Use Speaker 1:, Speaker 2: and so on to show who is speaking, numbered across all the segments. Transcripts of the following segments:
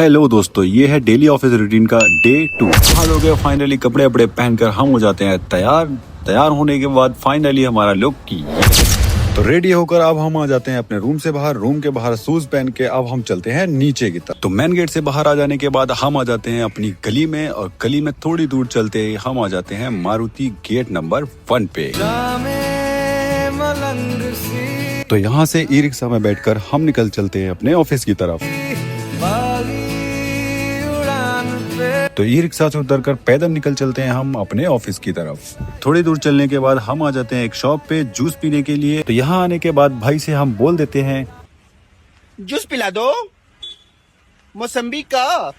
Speaker 1: Hello दोस्तों, ये है डेली ऑफिस रूटीन का डे 2। हाल हो गया फाइनली, कपड़े वपड़े पहनकर हम हो जाते हैं तैयार होने के बाद फाइनली हमारा लुक की तो रेडी होकर अब हम आ जाते हैं अपने रूम से बाहर। रूम के बाहर शूज पहन के अब हम चलते हैं नीचे की तरफ। तो मेन गेट से बाहर आ जाने के बाद हम आ जाते हैं अपनी गली में, और गली में थोड़ी दूर चलते हम आ जाते हैं मारुति गेट नंबर 1 पे। तो यहाँ से ई रिक्शा में बैठकर हम निकल चलते हैं अपने ऑफिस की तरफ। तो ई रिक्शा से उतरकर पैदल निकल चलते हैं हम अपने ऑफिस की तरफ। थोड़ी दूर चलने के बाद हम आ जाते हैं एक शॉप पे जूस पीने के लिए। तो यहाँ आने के बाद भाई से हम बोल देते हैं,
Speaker 2: जूस पिला दो मौसम्बी का।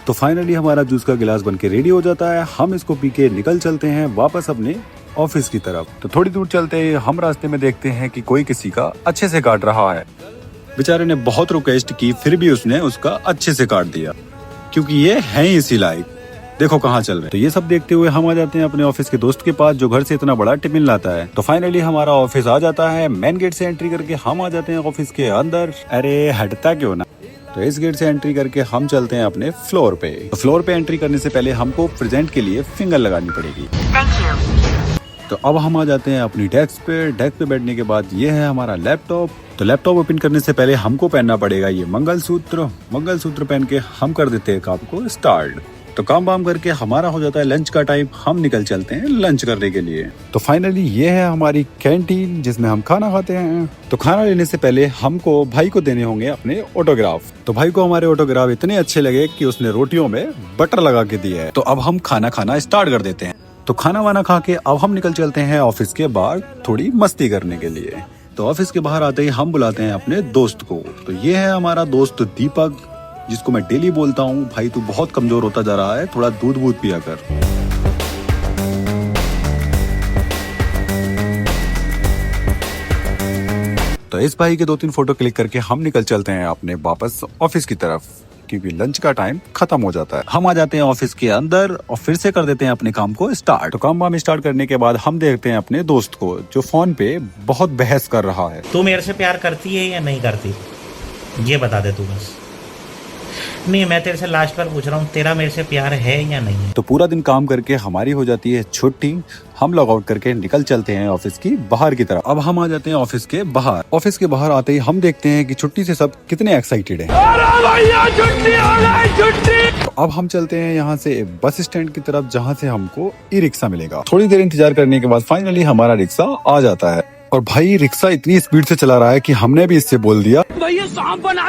Speaker 1: तो फाइनली हमारा जूस का गिलास बनके रेडी हो जाता है। हम इसको पी के निकल चलते हैं वापस अपने ऑफिस की तरफ। तो थोड़ी दूर चलते ही हम रास्ते में देखते हैं कि कोई किसी का अच्छे से काट रहा है। बेचारे ने बहुत रिक्वेस्ट की, फिर भी उसने उसका अच्छे से काट दिया, क्योंकि ये है ही इसी लायक। देखो कहाँ चल रहे हैं। तो ये सब देखते हुए हम आ जाते हैं अपने ऑफिस के दोस्त के पास, जो घर से इतना बड़ा टिफिन लाता है। तो फाइनली हमारा ऑफिस आ जाता है। मेन गेट से एंट्री करके हम आ जाते हैं ऑफिस के अंदर। अरे हटता क्यों ना। तो इस गेट से एंट्री करके हम चलते हैं अपने फ्लोर पे। तो फ्लोर पे एंट्री करने से पहले हमको प्रेजेंट के लिए फिंगर लगानी पड़ेगी। तो अब हम आ जाते हैं अपनी डेस्क पे। डेस्क पे बैठने के बाद ये है हमारा लैपटॉप। तो लैपटॉप ओपन करने से पहले हमको पहनना पड़ेगा ये मंगलसूत्र पहन के हम कर देते हैं काम को स्टार्ट। तो काम वाम करके हमारा हो जाता है लंच का टाइम। हम निकल चलते हैं लंच करने के लिए। तो फाइनली ये है हमारी कैंटीन, जिसमें हम खाना खाते हैं। तो खाना लेने से पहले हमको भाई को देने होंगे अपने ऑटोग्राफ। तो भाई को हमारे ऑटोग्राफ इतने अच्छे लगे कि उसने रोटियों में बटर लगा के दिया है। तो अब हम खाना खाना स्टार्ट कर देते हैं। तो खाना वाना खा के अब हम निकल चलते हैं ऑफिस के बाहर थोड़ी मस्ती करने के लिए। तो ऑफिस के बाहर आते ही हम बुलाते हैं अपने दोस्त को। तो ये है हमारा दोस्त दीपक, जिसको मैं डेली बोलता हूँ, भाई तू बहुत कमजोर होता जा रहा है, थोड़ा दूध पिया कर। तो इस भाई के 2-3 फोटो क्लिक करके हम निकल चलते हैं अपने वापस ऑफिस की तरफ, क्योंकि लंच का टाइम खत्म हो जाता है। हम आ जाते हैं ऑफिस के अंदर और फिर से कर देते हैं अपने काम को स्टार्ट। तो काम वाम स्टार्ट करने के बाद हम देखते हैं अपने दोस्त को, जो फोन पे बहुत बहस कर रहा है।
Speaker 3: तू मेरे से प्यार करती है या नहीं करती, ये बता दे तू बस। नहीं, मैं तेरे से लास्ट बार पूछ रहा हूँ, तेरा मेरे से प्यार है या नहीं।
Speaker 1: तो पूरा दिन काम करके हमारी हो जाती है छुट्टी। हम लॉग आउट करके निकल चलते हैं ऑफिस की बाहर की तरफ। अब हम आ जाते हैं ऑफिस के बाहर। ऑफिस के बाहर आते ही हम देखते हैं कि छुट्टी से सब कितने एक्साइटेड हैं। तो अब हम चलते हैं यहाँ से बस स्टैंड की तरफ, जहाँ से हमको ई रिक्शा मिलेगा। थोड़ी देर इंतजार करने के बाद फाइनली हमारा रिक्शा आ जाता है। और भाई रिक्शा इतनी स्पीड से चला रहा है कि हमने भी इससे बोल दिया,